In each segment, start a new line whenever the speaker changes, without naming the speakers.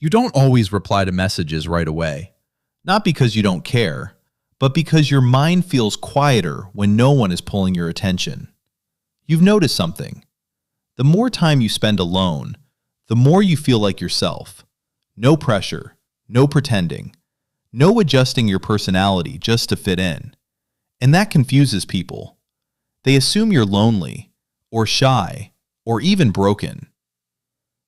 You don't always reply to messages right away, not because you don't care, but because your mind feels quieter when no one is pulling your attention. You've noticed something. The more time you spend alone, the more you feel like yourself. No pressure, no pretending, no adjusting your personality just to fit in. And that confuses people. They assume you're lonely, or shy, or even broken.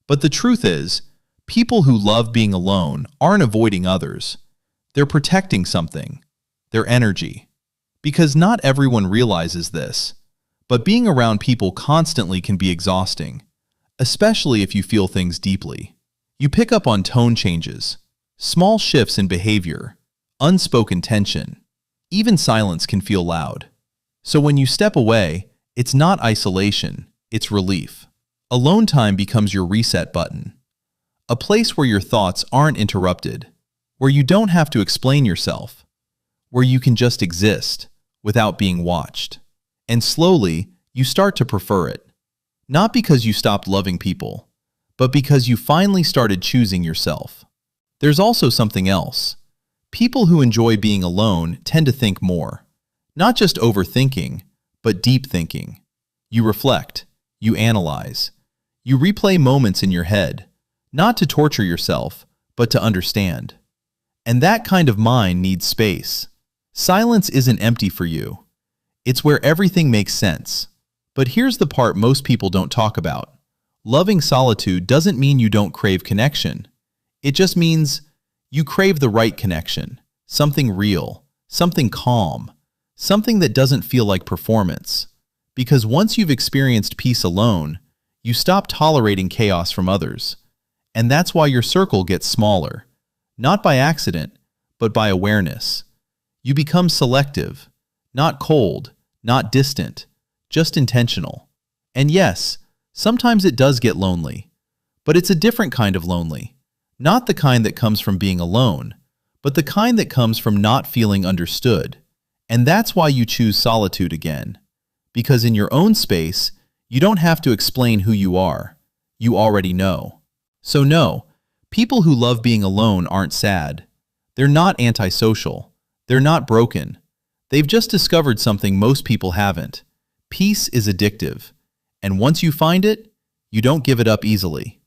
But the truth is, people who love being alone aren't avoiding others. They're protecting something, their energy. Because not everyone realizes this, but being around people constantly can be exhausting, especially if you feel things deeply. You pick up on tone changes, small shifts in behavior, unspoken tension. Even silence can feel loud. So when you step away, it's not isolation, it's relief. Alone time becomes your reset button. A place where your thoughts aren't interrupted, where you don't have to explain yourself, where you can just exist without being watched. And slowly, you start to prefer it. Not because you stopped loving people, but because you finally started choosing yourself. There's also something else. People who enjoy being alone tend to think more. Not just overthinking, but deep thinking. You reflect, you analyze, you replay moments in your head, not to torture yourself, but to understand. And that kind of mind needs space. Silence isn't empty for you. It's where everything makes sense. But here's the part most people don't talk about. Loving solitude doesn't mean you don't crave connection. It just means you crave the right connection, something real, something calm, something that doesn't feel like performance. Because once you've experienced peace alone, you stop tolerating chaos from others. And that's why your circle gets smaller. Not by accident, but by awareness. You become selective, not cold, not distant, just intentional. And yes, sometimes it does get lonely. But it's a different kind of lonely. Not the kind that comes from being alone, but the kind that comes from not feeling understood. And that's why you choose solitude again. Because in your own space, you don't have to explain who you are. You already know. So no, people who love being alone aren't sad. They're not antisocial. They're not broken. They've just discovered something most people haven't. Peace is addictive. And once you find it, you don't give it up easily.